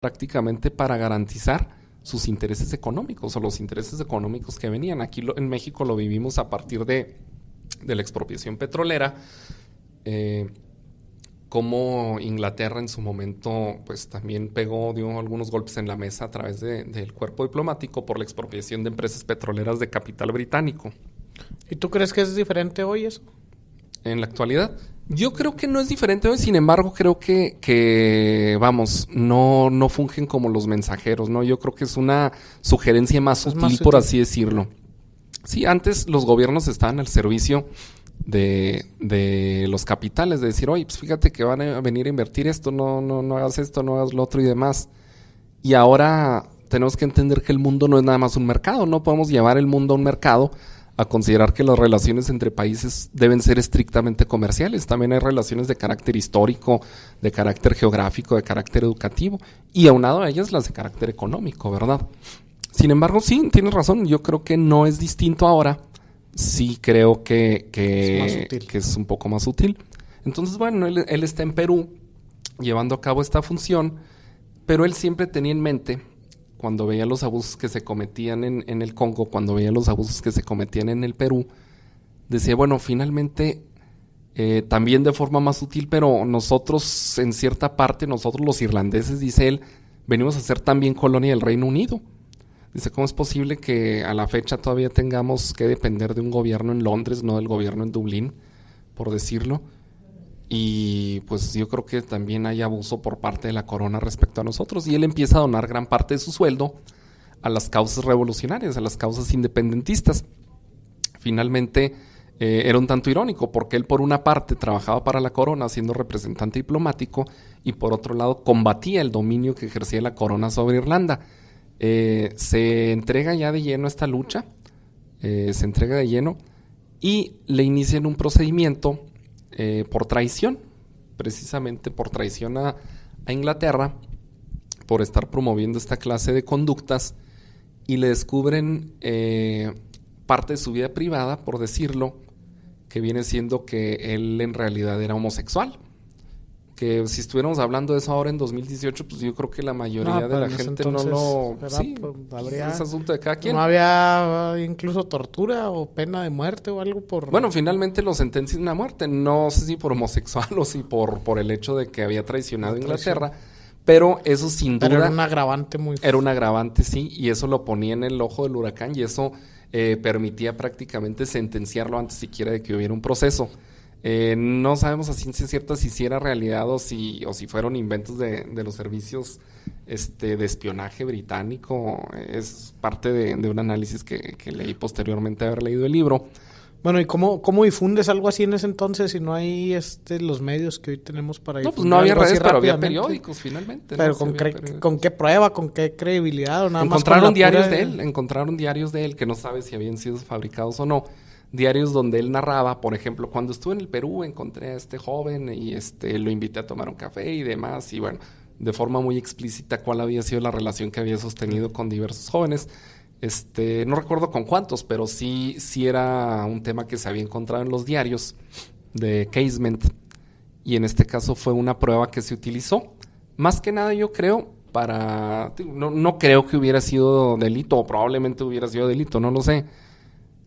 prácticamente para garantizar sus intereses económicos o los intereses económicos que venían. Aquí en México lo vivimos a partir de la expropiación petrolera, como Inglaterra en su momento pues también dio algunos golpes en la mesa a través del cuerpo diplomático por la expropiación de empresas petroleras de capital británico. ¿Y tú crees que es diferente hoy eso? En la actualidad, yo creo que no es diferente hoy, sin embargo, creo que vamos, no fungen como los mensajeros, ¿no? Yo creo que es una sugerencia más sutil, por así decirlo. Sí, antes los gobiernos estaban al servicio de los capitales, de decir, oye, pues fíjate que van a venir a invertir esto, no hagas esto, no hagas lo otro y demás. Y ahora tenemos que entender que el mundo no es nada más un mercado, no podemos llevar el mundo a un mercado a considerar que las relaciones entre países deben ser estrictamente comerciales. También hay relaciones de carácter histórico, de carácter geográfico, de carácter educativo, y aunado a ellas las de carácter económico, ¿verdad? Sin embargo, sí, tienes razón, yo creo que no es distinto ahora, sí creo que es un poco más útil. Entonces, bueno, él está en Perú llevando a cabo esta función, pero él siempre tenía en mente, cuando veía los abusos que se cometían en el Congo, cuando veía los abusos que se cometían en el Perú, decía, bueno, finalmente, también de forma más sutil, pero nosotros, en cierta parte, nosotros los irlandeses, dice él, venimos a ser también colonia del Reino Unido. Dice, ¿cómo es posible que a la fecha todavía tengamos que depender de un gobierno en Londres, no del gobierno en Dublín, por decirlo? Y pues yo creo que también hay abuso por parte de la corona respecto a nosotros. Y él empieza a donar gran parte de su sueldo a las causas revolucionarias, a las causas independentistas. Finalmente era un tanto irónico porque él por una parte trabajaba para la corona siendo representante diplomático y por otro lado combatía el dominio que ejercía la corona sobre Irlanda. Se entrega ya de lleno a esta lucha, se entrega de lleno y le inician un procedimiento por traición, precisamente por traición a Inglaterra, por estar promoviendo esta clase de conductas, y le descubren parte de su vida privada, por decirlo, que viene siendo que él en realidad era homosexual. Que si estuviéramos hablando de eso ahora en 2018, pues yo creo que la mayoría de la gente entonces, no lo... Sí, habría, es asunto de cada quien. ¿No había incluso tortura o pena de muerte o algo por...? Bueno, finalmente lo sentencian a muerte. No sé si por homosexual o si por el hecho de que había traicionado a Inglaterra. Pero eso sin duda... Pero era un agravante muy... Era un agravante, sí. Y eso lo ponía en el ojo del huracán. Y eso permitía prácticamente sentenciarlo antes siquiera de que hubiera un proceso. No sabemos a ciencia cierta si era realidad o si fueron inventos de los servicios de espionaje británico. Es parte de un análisis que leí posteriormente a haber leído el libro. Bueno, ¿y cómo difundes algo así en ese entonces si no hay los medios que hoy tenemos para difundir? No, pues no había redes, pero había periódicos finalmente. Pero ¿no? ¿con qué prueba, con qué credibilidad? ¿O nada encontraron diarios de él, encontraron diarios de él que no sabe si habían sido fabricados o no. Diarios donde él narraba, por ejemplo, cuando estuve en el Perú encontré a este joven y lo invité a tomar un café y demás, y bueno, de forma muy explícita cuál había sido la relación que había sostenido con diversos jóvenes. No recuerdo con cuántos, pero sí era un tema que se había encontrado en los diarios de Casement, y en este caso fue una prueba que se utilizó, más que nada yo creo, no creo que hubiera sido delito, o probablemente hubiera sido delito, no lo sé.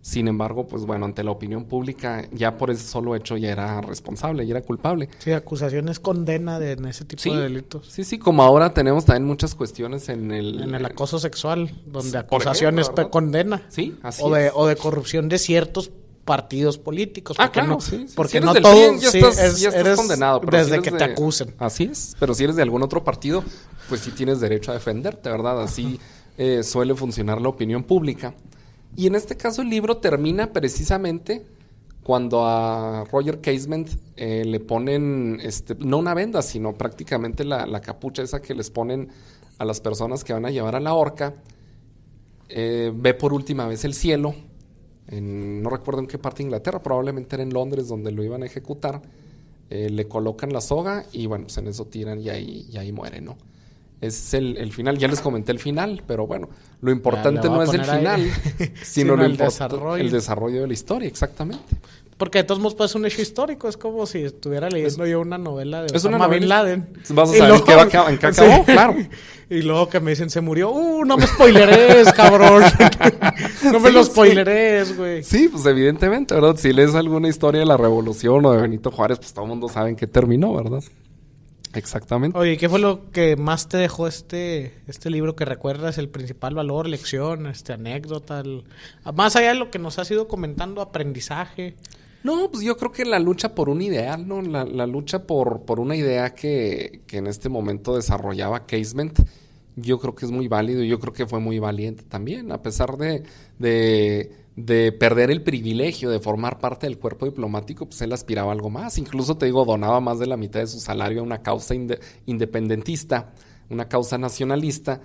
Sin embargo, pues bueno, ante la opinión pública, ya por ese solo hecho ya era responsable, ya era culpable. Sí, acusaciones condena en ese tipo de delitos. Sí, como ahora tenemos también muchas cuestiones en el acoso sexual, donde acusaciones condena. Sí, así o de corrupción de ciertos partidos políticos. Claro, porque si no eres todo ya estás condenado. Pero desde que te acusen. Así es, pero si eres de algún otro partido, pues sí tienes derecho a defenderte, ¿verdad? Así suele funcionar la opinión pública. Y en este caso el libro termina precisamente cuando a Roger Casement le ponen, no una venda, sino prácticamente la capucha esa que les ponen a las personas que van a llevar a la horca. Ve por última vez el cielo, no recuerdo en qué parte de Inglaterra, probablemente era en Londres donde lo iban a ejecutar. Le colocan la soga y bueno, pues en eso tiran y ahí muere, ¿no? Es el final, ya les comenté el final, pero bueno, lo importante no es el final, sino el desarrollo de la historia, exactamente. Porque de todos modos pues, es un hecho histórico. Es como si estuviera leyendo yo una novela de Osama Bin Laden. Vas a saber en qué acabó, sí. Claro. Y luego que me dicen, se murió. No me spoileres, cabrón. No me lo spoileres, güey. Sí, pues evidentemente, ¿verdad? Si lees alguna historia de la Revolución o de Benito Juárez, pues todo el mundo sabe en qué terminó, ¿verdad? Exactamente. Oye, ¿qué fue lo que más te dejó este libro que recuerdas? El principal valor, lección, anécdota, más allá de lo que nos has ido comentando, aprendizaje. No, pues yo creo que la lucha por un ideal, ¿no? La lucha por una idea que en este momento desarrollaba Casement, yo creo que es muy válido y yo creo que fue muy valiente también, a pesar de perder el privilegio de formar parte del cuerpo diplomático, pues él aspiraba a algo más. Incluso, te digo, donaba más de la mitad de su salario a una causa independentista, una causa nacionalista,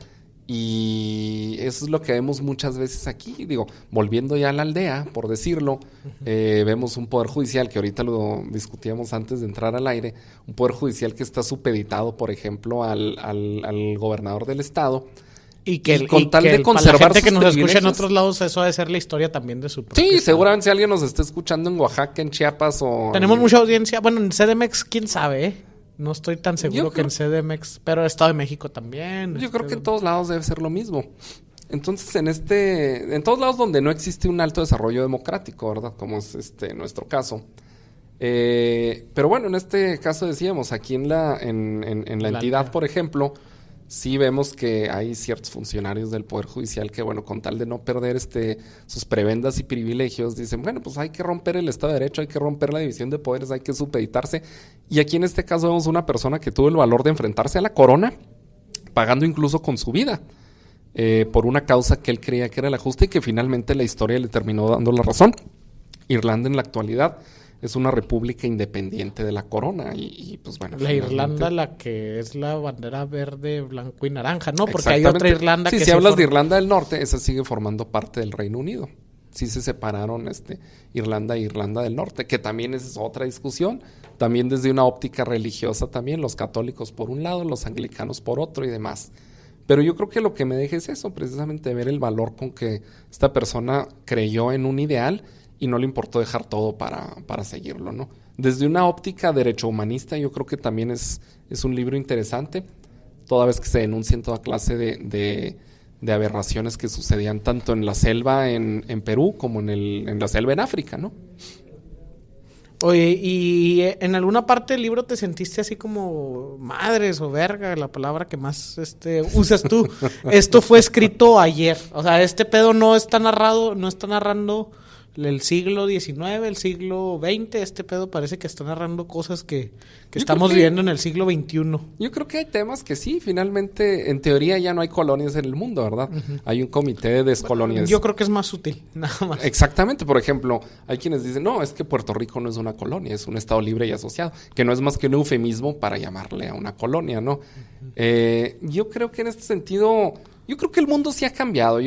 y eso es lo que vemos muchas veces aquí. Digo, volviendo ya a la aldea, por decirlo, vemos un poder judicial, que ahorita lo discutíamos antes de entrar al aire, un poder judicial que está supeditado, por ejemplo, al gobernador del estado. Y que con tal de conservar la gente que nos escucha en otros lados, eso ha de ser la historia también de su propio Sí, estado. seguramente si alguien nos está escuchando en Oaxaca, en Chiapas o... Tenemos mucha audiencia. Bueno, en CDMX, quién sabe, No estoy tan seguro que en CDMX, pero Estado de México también. Yo creo que en todos lados debe ser lo mismo. Entonces, en todos lados donde no existe un alto desarrollo democrático, ¿verdad? Como es nuestro caso. Pero bueno, en este caso decíamos, aquí en la entidad, por ejemplo, sí vemos que hay ciertos funcionarios del Poder Judicial que, bueno, con tal de no perder sus prebendas y privilegios, dicen, bueno, pues hay que romper el Estado de Derecho, hay que romper la división de poderes, hay que supeditarse. Y aquí en este caso vemos una persona que tuvo el valor de enfrentarse a la corona, pagando incluso con su vida, por una causa que él creía que era la justa y que finalmente la historia le terminó dando la razón. Irlanda en la actualidad es una república independiente de la corona y pues bueno. La Irlanda, la que es la bandera verde, blanco y naranja, ¿no? Porque hay otra Irlanda que... Sí, si hablas de Irlanda del Norte, esa sigue formando parte del Reino Unido. Sí se separaron Irlanda e Irlanda del Norte, que también es otra discusión, también desde una óptica religiosa también, los católicos por un lado, los anglicanos por otro y demás. Pero yo creo que lo que me deja es eso, precisamente ver el valor con que esta persona creyó en un ideal y no le importó dejar todo para seguirlo, ¿no? Desde una óptica derecho humanista, yo creo que también es un libro interesante, toda vez que se denuncian toda clase de aberraciones que sucedían tanto en la selva en Perú como en la selva en África, ¿no? Oye, ¿y en alguna parte del libro te sentiste así como madres o verga, la palabra que más usas tú? Esto fue escrito ayer, o sea, este pedo no está narrando el siglo XIX, el siglo XX, este pedo parece que está narrando cosas que estamos viviendo en el siglo XXI. Yo creo que hay temas que sí, finalmente, en teoría ya no hay colonias en el mundo, ¿verdad? Uh-huh. Hay un comité de descolonización. Yo creo que es más útil, nada más. Exactamente, por ejemplo, hay quienes dicen, no, es que Puerto Rico no es una colonia, es un estado libre y asociado, que no es más que un eufemismo para llamarle a una colonia, ¿no? Uh-huh. Yo creo que en este sentido, yo creo que el mundo sí ha cambiado,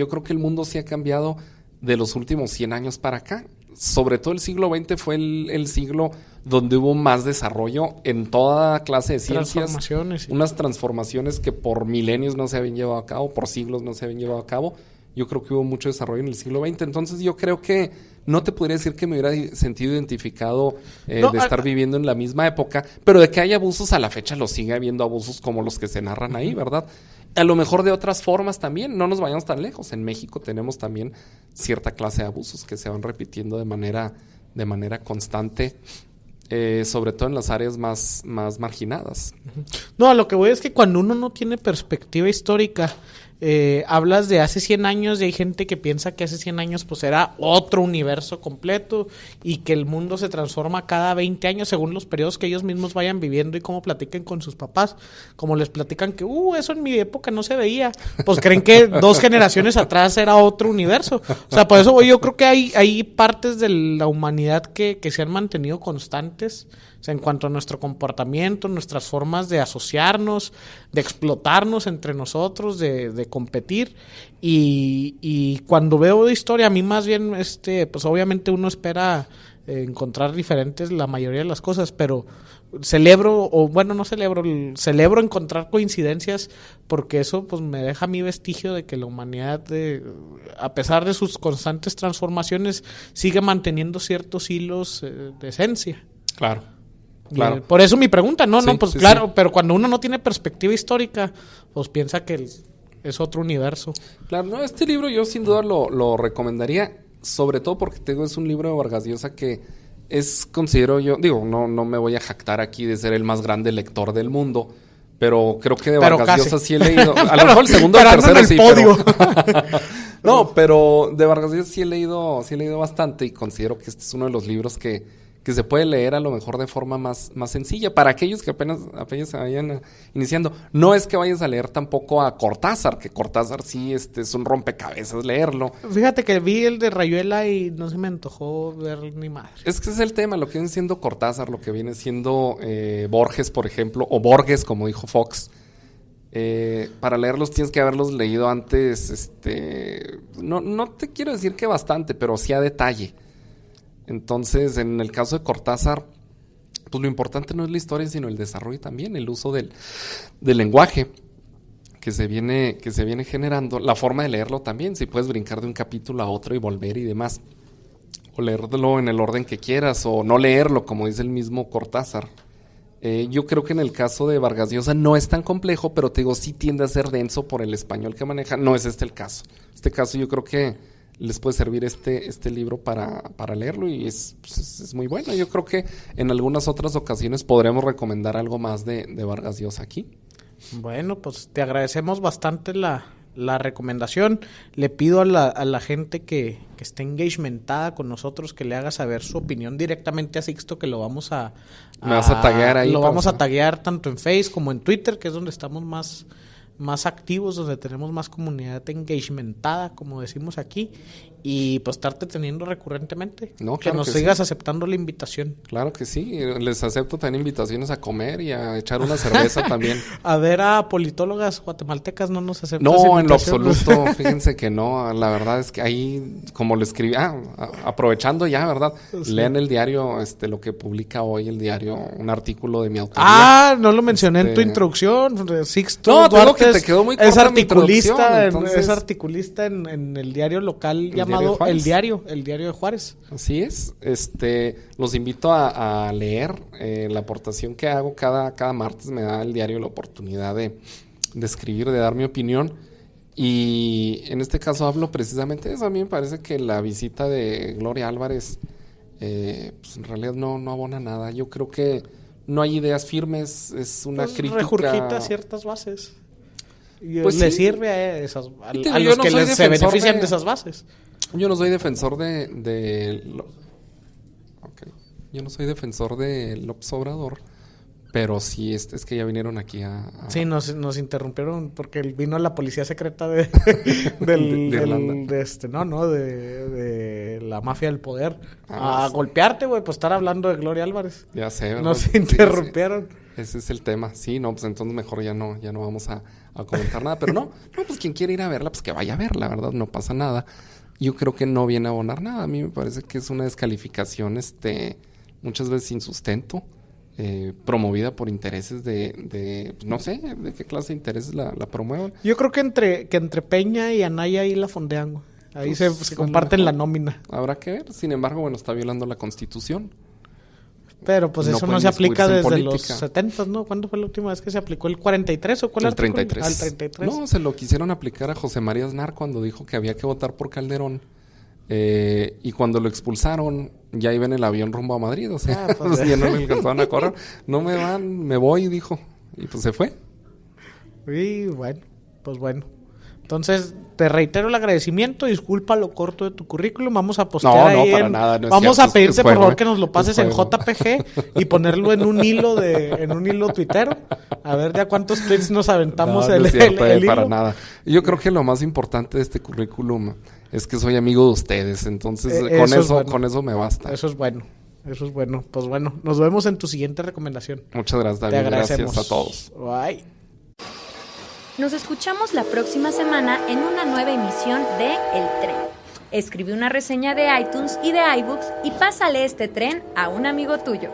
de los últimos 100 años para acá. Sobre todo el siglo XX fue el siglo donde hubo más desarrollo en toda clase de ciencias. Unas transformaciones que por milenios no se habían llevado a cabo, por siglos no se habían llevado a cabo. Yo creo que hubo mucho desarrollo en el siglo XX. Entonces yo creo que no te podría decir que me hubiera sentido identificado de estar viviendo en la misma época, pero de que hay abusos a la fecha lo sigue habiendo abusos como los que se narran ahí, ¿verdad? A lo mejor de otras formas también, no nos vayamos tan lejos. En México tenemos también cierta clase de abusos que se van repitiendo de manera constante, sobre todo en las áreas más marginadas. No, a lo que voy es que cuando uno no tiene perspectiva histórica, hablas de hace 100 años y hay gente que piensa que hace 100 años pues era otro universo completo y que el mundo se transforma cada 20 años según los periodos que ellos mismos vayan viviendo y cómo platiquen con sus papás, como les platican que eso en mi época no se veía, pues creen que 2 generaciones atrás era otro universo. O sea, por eso yo creo que hay partes de la humanidad que se han mantenido constantes, o sea, en cuanto a nuestro comportamiento, nuestras formas de asociarnos, de explotarnos entre nosotros, de competir. Y cuando veo de historia, a mí más bien, pues obviamente uno espera encontrar diferentes la mayoría de las cosas, pero celebro encontrar coincidencias, porque eso pues me deja a mí vestigio de que la humanidad, a pesar de sus constantes transformaciones, sigue manteniendo ciertos hilos de esencia. Claro. Por eso mi pregunta, Sí. pero cuando uno no tiene perspectiva histórica, pues piensa que es otro universo. Claro, no, este libro yo sin duda lo recomendaría, sobre todo porque es un libro de Vargas Llosa que considero yo, no me voy a jactar aquí de ser el más grande lector del mundo, pero creo que de Vargas Llosa sí he leído, a lo mejor el segundo o el tercero sí, no, pero de Vargas Llosa sí he leído bastante, y considero que este es uno de los libros que se puede leer a lo mejor de forma más sencilla para aquellos que apenas se vayan iniciando. No es que vayas a leer tampoco a Cortázar, que Cortázar sí es un rompecabezas leerlo. Fíjate que vi el de Rayuela y no se me antojó ver ni madre. Es que es el tema, lo que viene siendo Cortázar, lo que viene siendo Borges, por ejemplo, o Borges, como dijo Fox. Para leerlos tienes que haberlos leído antes, no te quiero decir que bastante, pero sí a detalle. Entonces, en el caso de Cortázar, pues lo importante no es la historia, sino el desarrollo también, el uso del lenguaje que se viene generando, la forma de leerlo también, si puedes brincar de un capítulo a otro y volver y demás, o leerlo en el orden que quieras, o no leerlo, como dice el mismo Cortázar. Yo creo que en el caso de Vargas Llosa no es tan complejo, pero te digo, sí tiende a ser denso por el español que maneja. No es el caso. Este caso yo creo que les puede servir este libro para leerlo, y es muy bueno. Yo creo que en algunas otras ocasiones podremos recomendar algo más de Vargas Llosa aquí. Bueno, pues te agradecemos bastante la recomendación. Le pido a la gente que esté engagementada con nosotros que le haga saber su opinión directamente a Sixto, que lo vamos a... Me vas a taguear ahí. Lo vamos a taguear tanto en Facebook como en Twitter, que es donde estamos más activos, donde tenemos más comunidad engagementada, como decimos aquí, y pues estarte teniendo recurrentemente. Que nos sigas aceptando la invitación. Claro que sí, les acepto también invitaciones a comer y a echar una cerveza también. A ver, a politólogas guatemaltecas no nos aceptan. No, en lo absoluto, fíjense que no, la verdad es que ahí, como lo escribí, aprovechando ya, ¿verdad? Sí. Lean el diario, lo que publica hoy el diario, un artículo de mi autoría. No lo mencioné en tu introducción, Sixto. No, tengo que te quedó muy corta es articulista, entonces... es articulista en el diario local llamado El Diario de Juárez. Así es. Los invito a leer la aportación que hago cada martes. Me da el diario la oportunidad de escribir, de dar mi opinión, y en este caso hablo precisamente de eso. A mí me parece que la visita de Gloria Álvarez pues en realidad no abona nada. Yo creo que no hay ideas firmes, es una crítica. Regurgita ciertas bases. Y pues le sí. sirve a los que se benefician de esas bases. Yo no soy defensor Yo no soy defensor de López Obrador, pero sí es que ya vinieron aquí Sí, nos interrumpieron porque vino la policía secreta de la mafia del poder a golpearte, güey, por estar hablando de Gloria Álvarez. Ya sé, ¿verdad? Nos interrumpieron. Sí. Ese es el tema. Sí, no, pues entonces mejor ya no vamos a comentar nada, pero no, pues quien quiere ir a verla, pues que vaya a verla, ¿verdad? No pasa nada. Yo creo que no viene a abonar nada. A mí me parece que es una descalificación, muchas veces sin sustento, promovida por intereses no sé, de qué clase de intereses la promueven. Yo creo que entre Peña y Anaya ahí la fondean, güey. Ahí pues, se comparten la nómina. Habrá que ver. Sin embargo, bueno, está violando la Constitución. Pero pues eso no se aplica desde los 70, ¿no? ¿Cuándo fue la última vez que se aplicó? ¿El 43 o cuál? El 33. Al 33. No, se lo quisieron aplicar a José María Aznar cuando dijo que había que votar por Calderón. Y cuando lo expulsaron, ya iba en el avión rumbo a Madrid. O sea, pues ya no le alcanzaban a correr. No me van, me voy, dijo. Y pues se fue. Y bueno, pues bueno. Entonces, te reitero el agradecimiento, disculpa lo corto de tu currículum, vamos a postear ahí para nada, vamos a pedirte por favor que nos lo pases en JPG y ponerlo en un hilo tuitero, a ver ya cuántos tweets nos aventamos el hilo. Para nada. Yo creo que lo más importante de este currículum es que soy amigo de ustedes, entonces con eso me basta. Eso es bueno. Pues bueno, nos vemos en tu siguiente recomendación. Muchas gracias, David. Gracias a todos. Bye. Nos escuchamos la próxima semana en una nueva emisión de El Tren. Escribe una reseña de iTunes y de iBooks y pásale este tren a un amigo tuyo.